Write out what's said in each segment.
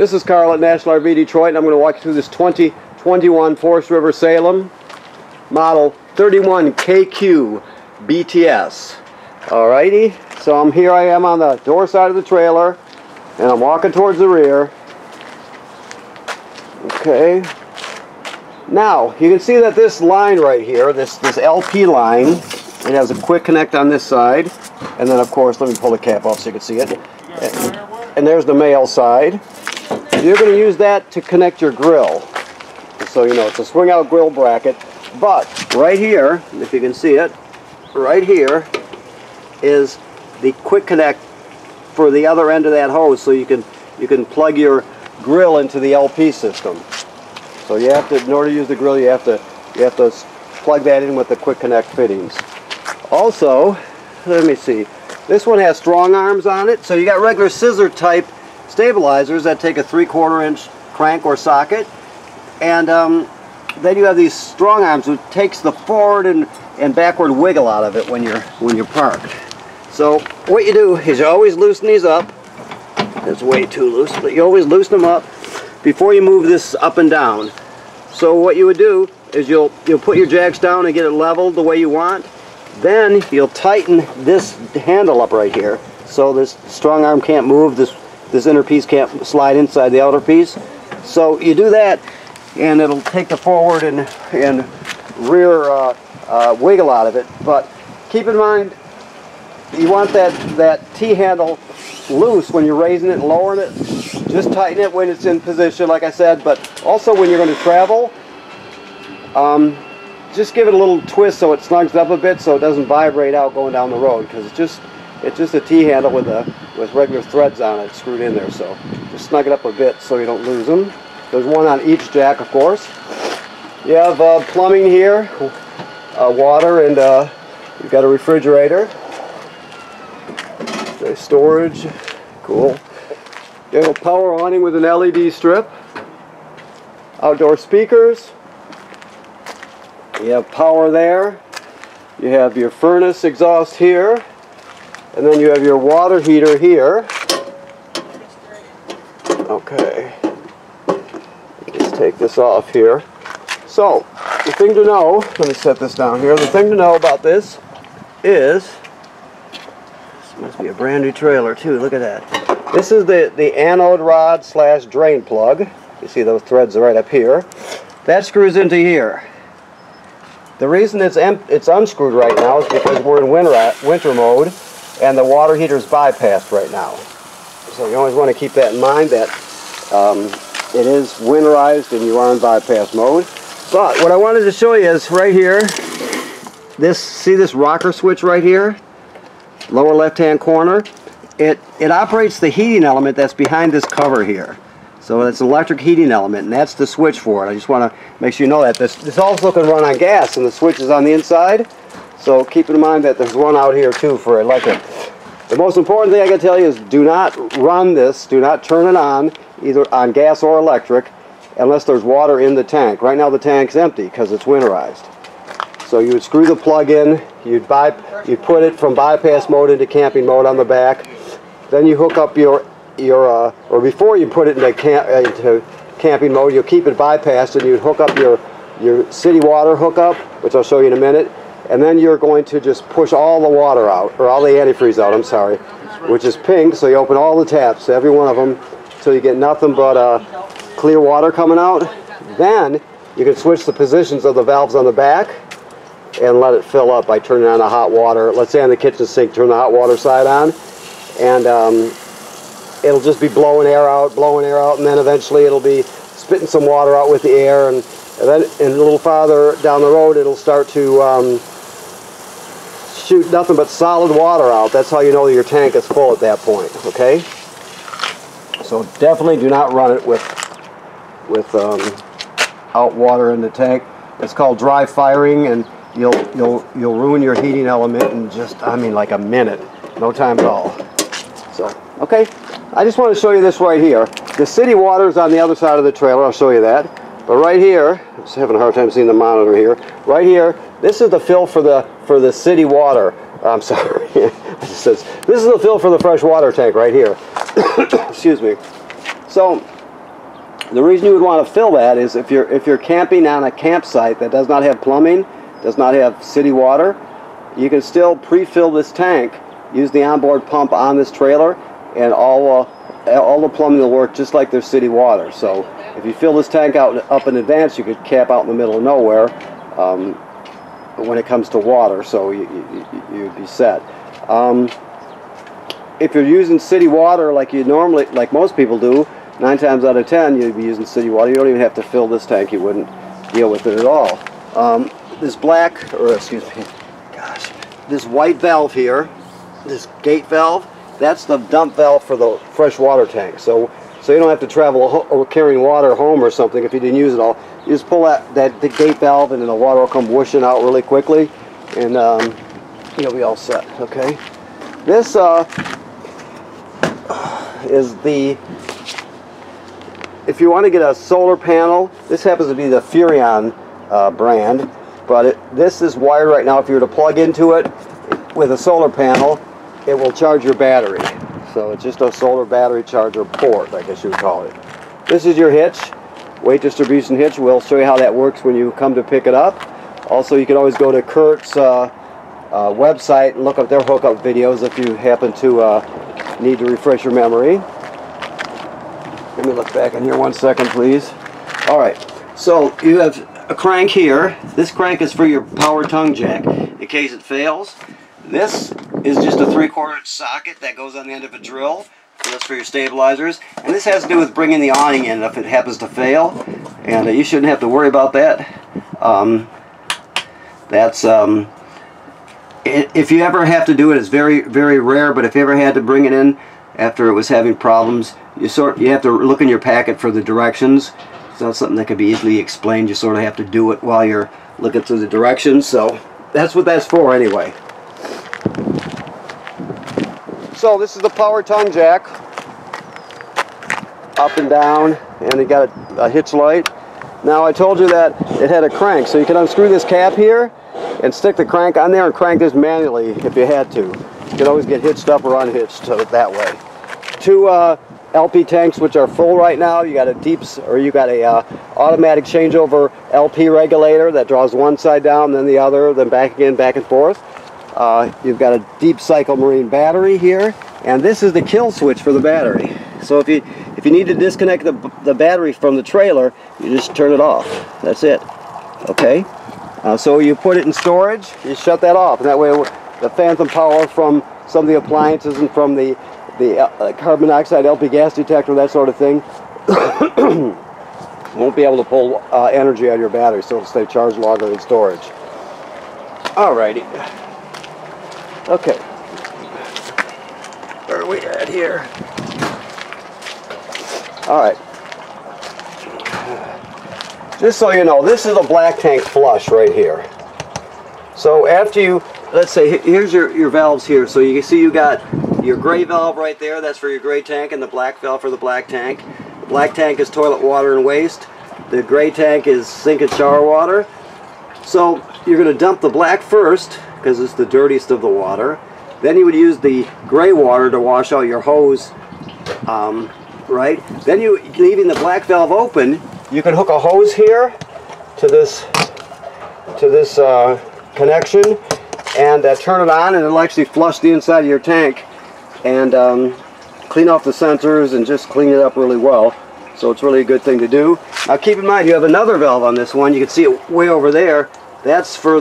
This is Carl at National RV Detroit, and I'm going to walk you through this 2021 Forest River Salem model 31KQBTS. Alrighty, so here I am on the door side of the trailer, and I'm walking towards the rear. Okay. Now, you can see that this line right here, this LP line, it has a quick connect on this side, and then of course, let me pull the cap off so you can see it. And there's the male side. You're going to use that to connect your grill. So you know, it's a swing out grill bracket. But right here, if you can see it, right here is the quick connect for the other end of that hose, so you can plug your grill into the LP system. So you have to, in order to use the grill, you have to plug that in with the quick connect fittings. Also, let me see, this one has strong arms on it, so you got regular scissor type stabilizers that take a 3/4 inch crank or socket, and then you have these strong arms which takes the forward and backward wiggle out of it when you're parked. So what you do is you always loosen these up. It's way too loose, but you always loosen them up before you move this up and down. So what you would do is you'll put your jacks down and get it leveled the way you want. Then you'll tighten this handle up right here, so this strong arm can't move. This inner piece can't slide inside the outer piece. So you do that, and it'll take the forward and rear wiggle out of it. But keep in mind, you want that T-handle loose when you're raising it and lowering it. Just tighten it when it's in position, like I said. But also when you're going to travel, just give it a little twist so it snugs up a bit, so it doesn't vibrate out going down the road, because it's just a T-handle with regular threads on it screwed in there. So just snug it up a bit so you don't lose them. There's one on each jack, of course. You have plumbing here, water, and you've got a refrigerator. There's storage, cool. You have a power awning with an LED strip. Outdoor speakers. You have power there. You have your furnace exhaust here. And then you have your water heater here. Okay. Let's take this off here. So, the thing to know, let me set this down here. The thing to know about this is, this must be a brand new trailer too, look at that. This is the anode rod / drain plug. You see those threads right up here. That screws into here. The reason it's unscrewed right now is because we're in winter mode, and the water heater is bypassed right now. So you always want to keep that in mind, that it is winterized and you are in bypass mode. But what I wanted to show you is right here, see this rocker switch right here, lower left hand corner? It operates the heating element that's behind this cover here. So it's an electric heating element, and that's the switch for it. I just want to make sure you know that. This also can run on gas, and the switch is on the inside. So keep in mind that there's one out here too for electric. The most important thing I can tell you is do not run this, do not turn it on, either on gas or electric, unless there's water in the tank. Right now the tank's empty because it's winterized. So you would screw the plug in, you'd put it from bypass mode into camping mode on the back. Then you hook up or before you put it into camping mode, you'll keep it bypassed, and you'd hook up your city water hookup, which I'll show you in a minute. And then you're going to just push all the water out, or all the antifreeze out, I'm sorry, which is pink. So you open all the taps, every one of them, till you get nothing but clear water coming out. Then you can switch the positions of the valves on the back and let it fill up by turning on the hot water. Let's say on the kitchen sink, turn the hot water side on, and it'll just be blowing air out, and then eventually it'll be spitting some water out with the air, and then a little farther down the road it'll start to shoot nothing but solid water out. That's how you know your tank is full at that point, okay? So definitely do not run it with out water in the tank. It's called dry firing, and you'll ruin your heating element in just, I mean, like a minute. No time at all. So, okay. I just want to show you this right here. The city water is on the other side of the trailer. I'll show you that. But right here, I'm just having a hard time seeing the monitor here. Right here, this is the fill for the city water. I'm sorry. This is the fill for the fresh water tank right here. Excuse me. So The reason you would want to fill that is if you're camping on a campsite that does not have plumbing, does not have city water, you can still pre-fill this tank, use the onboard pump on this trailer, and all the plumbing will work just like there's city water. So if you fill this tank up in advance, you could camp out in the middle of nowhere when it comes to water, so you'd be set. If you're using city water like you normally, like most people do, 9 times out of 10 you'd be using city water. You don't even have to fill this tank. You wouldn't deal with it at all. This black, or excuse me, gosh, this white valve here, this gate valve, that's the dump valve for the fresh water tank. So you don't have to travel or carrying water home or something if you didn't use it all. You just pull the gate valve and then the water will come whooshing out really quickly, and you'll be all set. Okay. This is the, if you want to get a solar panel, this happens to be the Furrion brand, but this is wired right now. If you were to plug into it with a solar panel, it will charge your battery. So it's just a solar battery charger port, I guess you would call it. This is your hitch, weight distribution hitch. We'll show you how that works when you come to pick it up. Also, you can always go to Kurt's website and look up their hookup videos if you happen to need to refresh your memory. Let me look back in here 1 second, please. Alright, so you have a crank here. This crank is for your power tongue jack in case it fails. This is just a 3/4 inch socket that goes on the end of a drill. So that's for your stabilizers. And this has to do with bringing the awning in if it happens to fail. And you shouldn't have to worry about that. If you ever have to do it, it's very, very rare, but if you ever had to bring it in after it was having problems, you have to look in your packet for the directions. It's not something that can be easily explained. You sort of have to do it while you're looking through the directions. So that's what that's for anyway. So this is the power tongue jack, up and down, and it got a hitch light. Now I told you that it had a crank, so you can unscrew this cap here and stick the crank on there and crank this manually if you had to. You can always get hitched up or unhitched that way. 2 LP tanks which are full right now. You got a automatic changeover LP regulator that draws one side down, then the other, then back again, back and forth. You've got a deep cycle marine battery here, and this is the kill switch for the battery. So if you need to disconnect the battery from the trailer, you just turn it off. That's it. Okay. So you put it in storage, you shut that off, and that way the phantom power from some of the appliances and from the carbon monoxide LP gas detector, that sort of thing, won't be able to pull energy out of your battery, so it'll stay charged longer in storage. Alrighty. Okay. Where are we at here? Alright. Just so you know, this is a black tank flush right here. So after you, let's say, here's your valves here. So you can see you got your gray valve right there, that's for your gray tank, and the black valve for the black tank. The black tank is toilet water and waste. The gray tank is sink and shower water. So you're going to dump the black first, because it's the dirtiest of the water. Then you would use the gray water to wash out your hose, right? Then leaving the black valve open, you can hook a hose here to this connection and turn it on, and it'll actually flush the inside of your tank and clean off the sensors and just clean it up really well. So it's really a good thing to do. Now keep in mind you have another valve on this one. You can see it way over there. That's for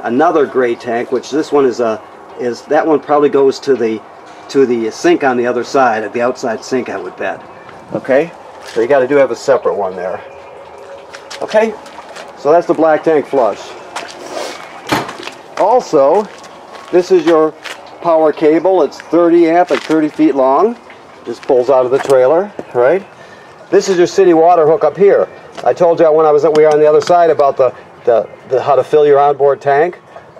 another gray tank, which this one is that one probably goes to the sink on the other side, the outside sink, I would bet. Okay, so you got to have a separate one there. Okay, so that's the black tank flush. Also, this is your power cable. It's 30 amp and 30 feet long. This pulls out of the trailer, right? This is your city water hook up here. I told you when we were on the other side about how to fill your onboard tank.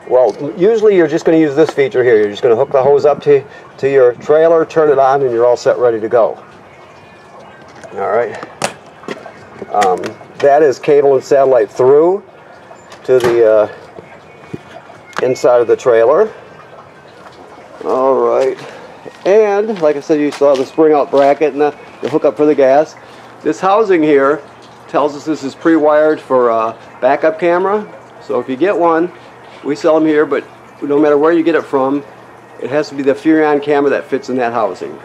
Well, usually you're just going to use this feature here. You're just going to hook the hose up to your trailer, turn it on, and you're all set, ready to go. All right. That is cable and satellite through to the inside of the trailer. All right. And like I said, you saw the spring out bracket and the hookup for the gas. This housing here tells us this is pre-wired for a backup camera. So if you get one, we sell them here, but no matter where you get it from, it has to be the Furrion camera that fits in that housing.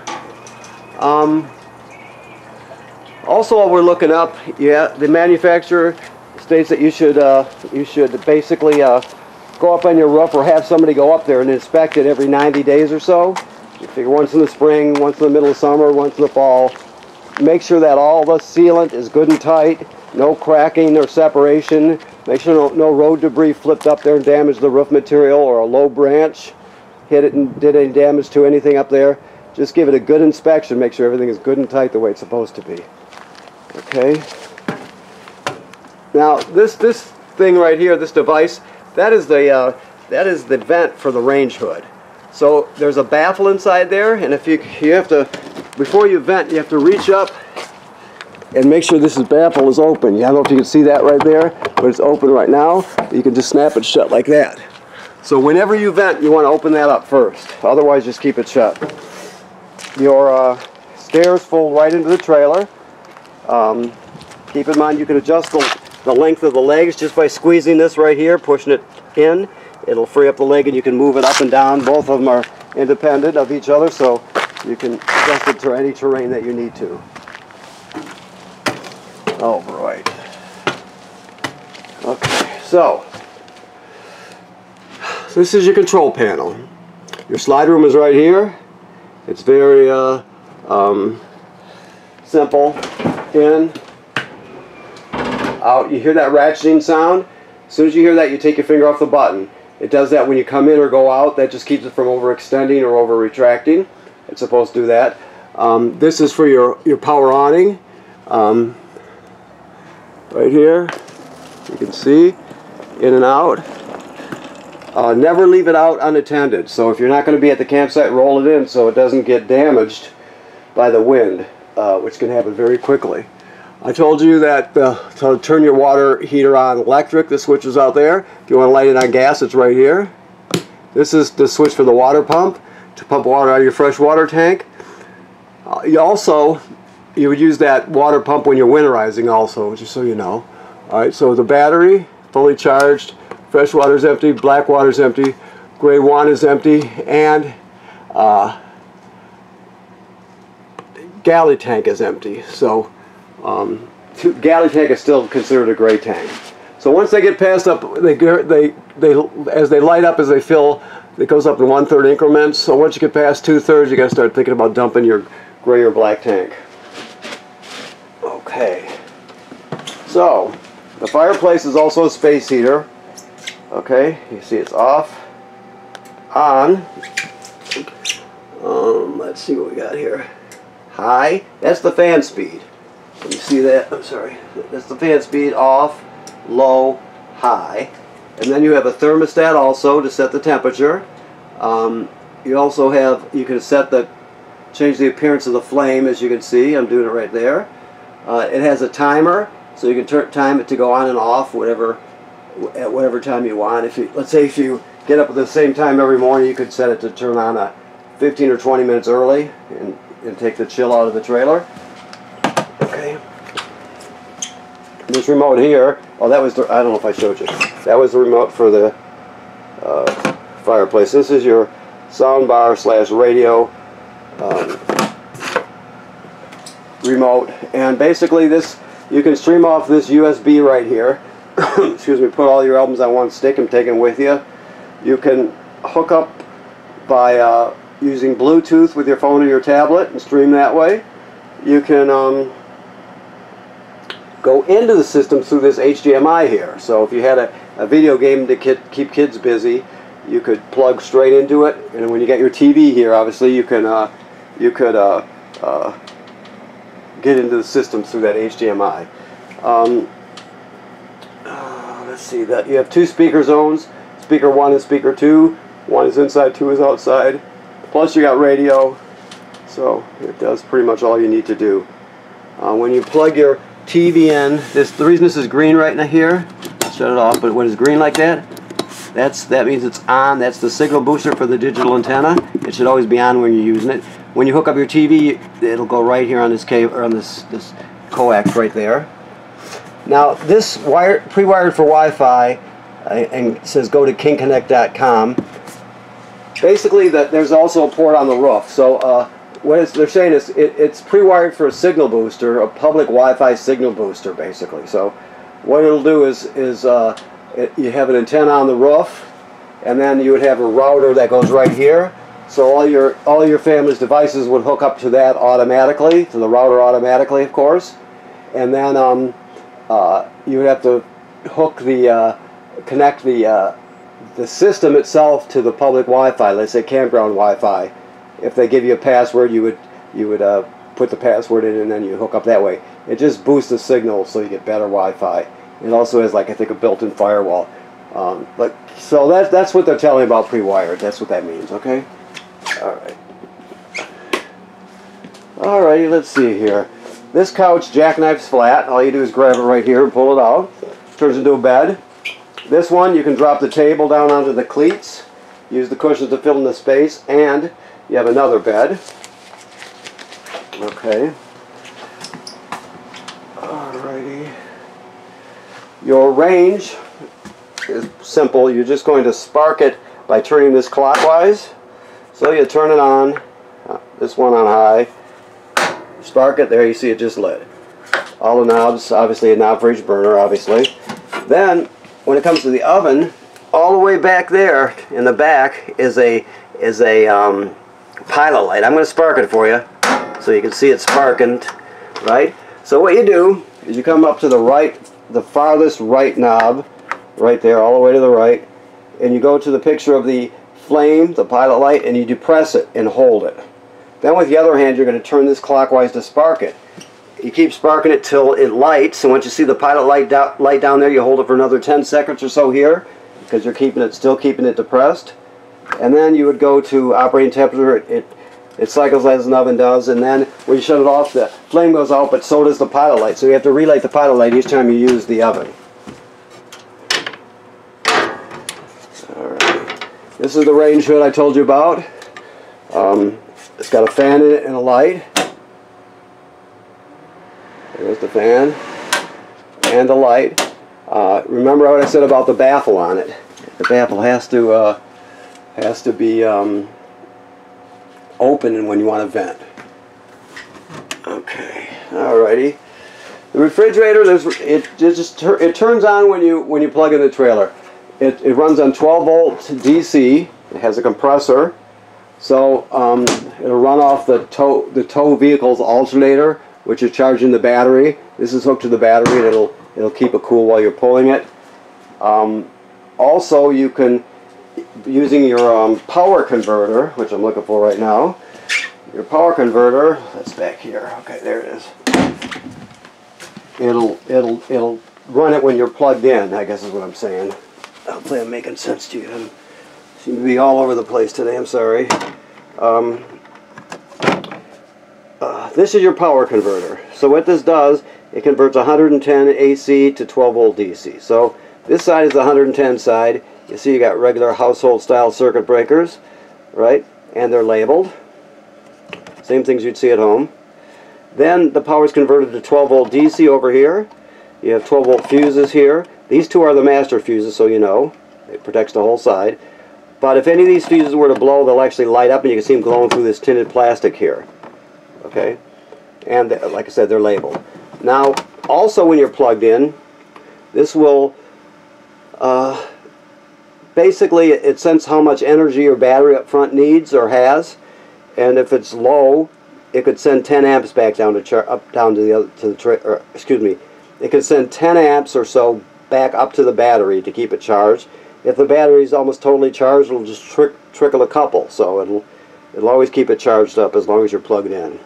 Also, we're looking up, the manufacturer states that you should basically go up on your roof or have somebody go up there and inspect it every 90 days or so. You figure once in the spring, once in the middle of summer, once in the fall. Make sure that all the sealant is good and tight, no cracking or separation. Make sure no road debris flipped up there and damaged the roof material, or a low branch hit it and did any damage to anything up there. Just give it a good inspection. Make sure everything is good and tight the way it's supposed to be. Okay. Now this thing right here, this device, that is the vent for the range hood. So there's a baffle inside there, and if you have to, before you vent, you have to reach up and make sure this baffle is open. I don't know if you can see that right there, but it's open right now. You can just snap it shut like that. So whenever you vent, you want to open that up first. Otherwise, just keep it shut. Your stairs fold right into the trailer. Keep in mind you can adjust the length of the legs just by squeezing this right here, pushing it in. It'll free up the leg and you can move it up and down. Both of them are independent of each other, so you can adjust it to any terrain that you need to. All right. Okay, so this is your control panel. Your slide room is right here. It's very simple. In, out. You hear that ratcheting sound? As soon as you hear that, you take your finger off the button. It does that when you come in or go out. That just keeps it from overextending or over retracting. It's supposed to do that. This is for your power awning. Right here, you can see, in and out. Never leave it out unattended. So if you're not going to be at the campsite, roll it in so it doesn't get damaged by the wind, which can happen very quickly. I told you that to turn your water heater on electric, the switch is out there. If you want to light it on gas, it's right here. This is the switch for the water pump, to pump water out of your fresh water tank. You would use that water pump when you're winterizing also, just so you know. Alright, so the battery, fully charged, fresh water is empty, black water is empty, gray one is empty, and galley tank is empty. So galley tank is still considered a gray tank. So once they get passed up, as they light up, as they fill, it goes up in 1/3 increments. So once you get past 2/3, you got to start thinking about dumping your gray or black tank. Okay. So the Fireplace is also a space heater. Okay, you see it's off, on. Let's see what we got here. High. That's the fan speed. Can you see that? I'm sorry. That's the fan speed. Off, low, high. And then you have a thermostat also to set the temperature. You also have, you can change the appearance of the flame, as you can see. I'm doing it right there. It has a timer, so you can time it to go on and off at whatever time you want. Let's say if you get up at the same time every morning, you could set it to turn on 15 or 20 minutes early and take the chill out of the trailer. Okay. This remote here, I don't know if I showed you. That was the remote for the Fireplace. This is your sound bar / radio remote, and basically you can stream off this USB right here. Excuse me. Put all your albums on one stick and take them with you. You can hook up by using Bluetooth with your phone or your tablet and stream that way. You can go into the system through this HDMI here. So if you had a video game to keep kids busy, you could plug straight into it. And when you get your TV here, obviously you could get into the system through that HDMI. Let's see, that you have 2 speaker zones, speaker 1 and speaker 2. 1 is inside, 2 is outside. Plus you got radio, so it does pretty much all you need to do. When you plug your TV in, the reason this is green right now here, I'll shut it off, but when it's green like that, that means it's on. That's the signal booster for the digital antenna. It should always be on when you're using it. When you hook up your TV, it'll go right here on this cable, or on this coax right there. Now this pre-wired for Wi-Fi, and it says go to kingconnect.com. Basically, there's also a port on the roof. So what they're saying is it's pre-wired for a signal booster, a public Wi-Fi signal booster, basically. So what it'll do is you have an antenna on the roof, and then you would have a router that goes right here. So all your family's devices would hook up to that automatically, to the router automatically, of course. And then you would have to hook connect the system itself to the public Wi-Fi. Let's say campground Wi-Fi. If they give you a password, you would put the password in, and then you hook up that way. It just boosts the signal so you get better Wi-Fi. It also has, like, I think, a built-in firewall. So that's what they're telling about pre-wired. That's what that means. Okay. All right. Alrighty, let's see here. This couch jackknifes flat. All you do is grab it right here and pull it out. Turns into a bed. This one, you can drop the table down onto the cleats, use the cushions to fill in the space, and you have another bed. Okay. Alrighty. Your range is simple. You're just going to spark it by turning this clockwise. So you turn it on, this one on high, spark it, there you see it just lit. All the knobs, obviously a knob for each burner, obviously. Then, when it comes to the oven, all the way back there in the back is a pilot light. I'm going to spark it for you so you can see it sparking, right? So what you do is you come up to the right, the farthest right knob, right there, all the way to the right, and you go to the picture of the flame, the pilot light, and you depress it and hold it. Then with the other hand, you're going to turn this clockwise to spark it. You keep sparking it till it lights, and once you see the pilot light down there, you hold it for another 10 seconds or so here, because you're still keeping it depressed. And then you would go to operating temperature. It cycles as an oven does, and then when you shut it off, the flame goes out, but so does the pilot light. So you have to relight the pilot light each time you use the oven. This is the range hood I told you about. It's got a fan in it and a light. There's the fan and the light. Remember what I said about the baffle on it. The baffle has to be open when you want to vent. Okay, alrighty. The refrigerator, it turns on when you plug in the trailer. It runs on 12 volt DC. It has a compressor, so it'll run off the tow vehicle's alternator, which is charging the battery. This is hooked to the battery, and it'll keep it cool while you're pulling it. Also, you can, using your power converter, which I'm looking for right now. Your power converter, that's back here. Okay, there it is. It'll run it when you're plugged in, I guess is what I'm saying. Hopefully I'm making sense to you. I seem to be all over the place today, I'm sorry. This is your power converter. So what this does, it converts 110 AC to 12 volt DC. So this side is the 110 side. You see you got regular household style circuit breakers, right? And they're labeled. Same things you'd see at home. Then the power is converted to 12 volt DC over here. You have 12 volt fuses here. These two are the master fuses, so you know. It protects the whole side. But if any of these fuses were to blow, they'll actually light up, and you can see them glowing through this tinted plastic here. Okay? And like I said, they're labeled. Now, also when you're plugged in, this will basically, it sends how much energy your battery up front needs or has, and if it's low, it could send 10 amps back down to it could send 10 amps or so back up to the battery to keep it charged. If the battery is almost totally charged, it'll just trickle a couple, so it'll always keep it charged up as long as you're plugged in.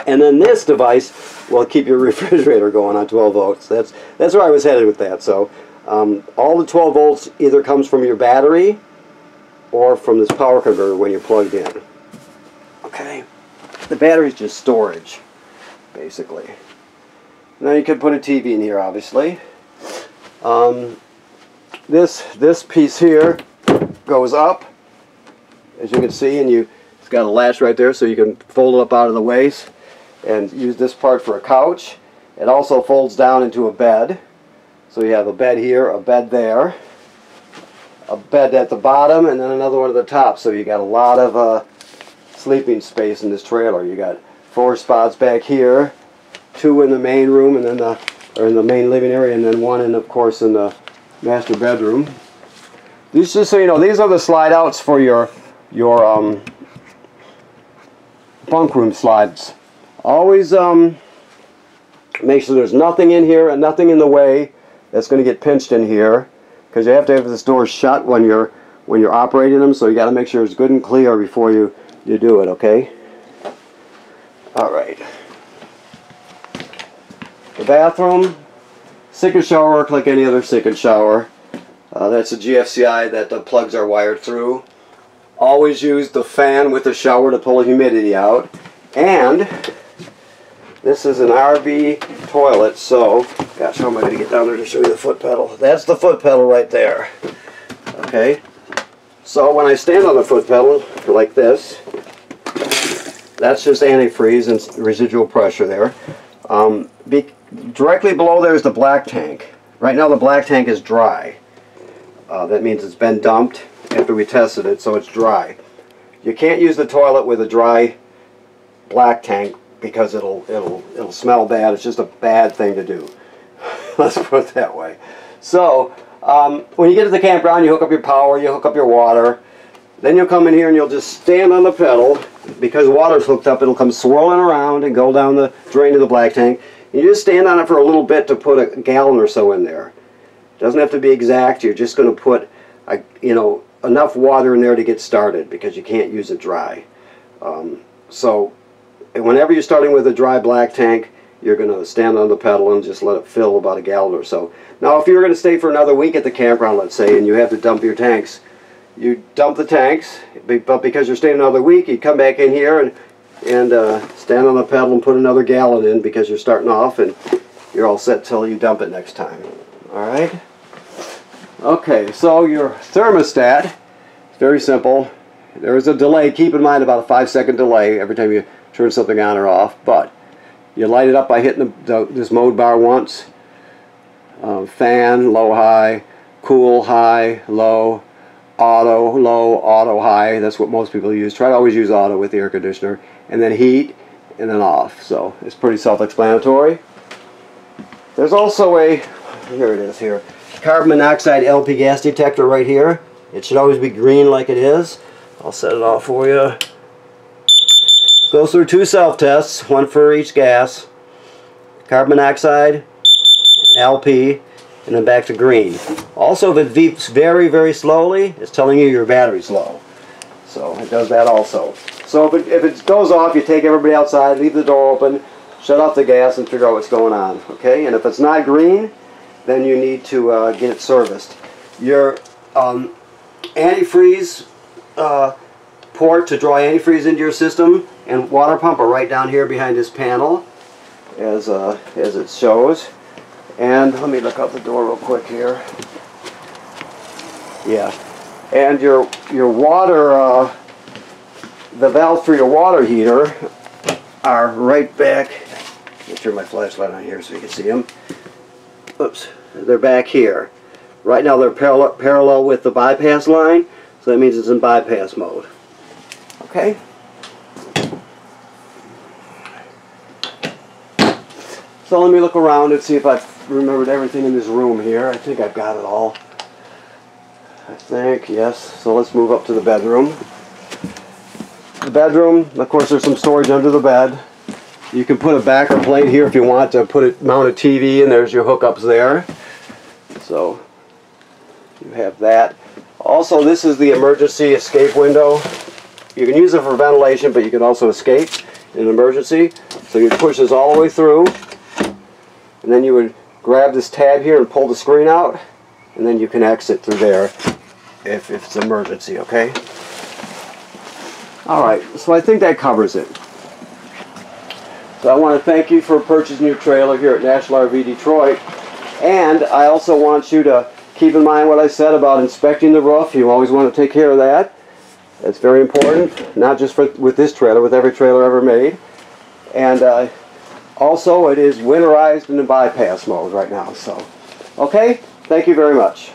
And then this device will keep your refrigerator going on 12 volts. That's where I was headed with that. So all the 12 volts either comes from your battery or from this power converter when you're plugged in. Okay, the battery's just storage, basically. Now you could put a TV in here, obviously. This piece here goes up, as you can see, and it's got a latch right there, so you can fold it up out of the way. and use this part for a couch. It also folds down into a bed. So you have a bed here, a bed there, a bed at the bottom, and then another one at the top. So you got a lot of sleeping space in this trailer. You got 4 spots back here, 2 in the main room, and then or in the main living area, and then 1 in, of course, in the master bedroom. These, just so you know, these are the slide outs for your bunk room slides. Always make sure there's nothing in here and nothing in the way that's going to get pinched in here, because you have to have this door shut when you're operating them. So you got to make sure it's good and clear before you do it. Okay. All right. The bathroom, second shower work like any other second shower. That's a GFCI that the plugs are wired through. Always use the fan with the shower to pull the humidity out. And this is an RV toilet, so, gosh, how am I going to get down there to show you the foot pedal? That's the foot pedal right there. Okay? So when I stand on the foot pedal like this, that's just antifreeze and residual pressure there. Directly below there is the black tank. Right now the black tank is dry. That means it's been dumped after we tested it, so it's dry. You can't use the toilet with a dry black tank because it'll smell bad. It's just a bad thing to do. Let's put it that way. So when you get to the campground, you hook up your power, you hook up your water. Then you'll come in here and you'll just stand on the pedal. Because water's hooked up, it'll come swirling around and go down the drain to the black tank. You just stand on it for a little bit to put a gallon or so in there. Doesn't have to be exact. You're just going to put enough water in there to get started, because you can't use it dry. So whenever you're starting with a dry black tank, you're going to stand on the pedal and just let it fill about a gallon or so. Now if you're going to stay for another week at the campground, let's say, and you have to dump your tanks, you dump the tanks, but because you're staying another week, you come back in here and stand on the pedal and put another gallon in, because you're starting off and you're all set till you dump it next time. Alright? Okay, so your thermostat is very simple. There is a delay. Keep in mind about a 5-second delay every time you turn something on or off, but you light it up by hitting this mode bar once. Fan, low, high, cool, high, low, auto, high. That's what most people use. Try to always use auto with the air conditioner. And then heat, and then off. So it's pretty self-explanatory. There's also here it is here, carbon monoxide LP gas detector right here. It should always be green like it is. I'll set it off for you. Goes through 2 self-tests, 1 for each gas. Carbon monoxide, and LP, and then back to green. Also, if it beeps very, very slowly, it's telling you your battery's low. So it does that also. So if it goes off, you take everybody outside, leave the door open, shut off the gas, and figure out what's going on. Okay? And if it's not green, then you need to get it serviced. Your antifreeze port to draw antifreeze into your system and water pump are right down here behind this panel, as it shows. And let me look out the door real quick here. Yeah, and your water, the valves for your water heater are right back. Let me turn my flashlight on here so you can see them. Oops, they're back here. Right now they're parallel with the bypass line, so that means it's in bypass mode. Okay. So let me look around and see if I've remembered everything in this room here. I think I've got it all. I think, yes. So let's move up to the bedroom. The bedroom, of course, there's some storage under the bed. You can put a backer plate here if you want to mount a TV, and there's your hookups there. So you have that. Also, this is the emergency escape window. You can use it for ventilation, but you can also escape in an emergency. So you push this all the way through, and then you would grab this tab here and pull the screen out, and then you can exit through there if it's an emergency, okay? Alright, so I think that covers it. So I want to thank you for purchasing your trailer here at National RV Detroit, and I also want you to keep in mind what I said about inspecting the roof. You always want to take care of that. It's very important, not just with this trailer, with every trailer ever made. And also it is winterized and in bypass mode right now. So, okay, thank you very much.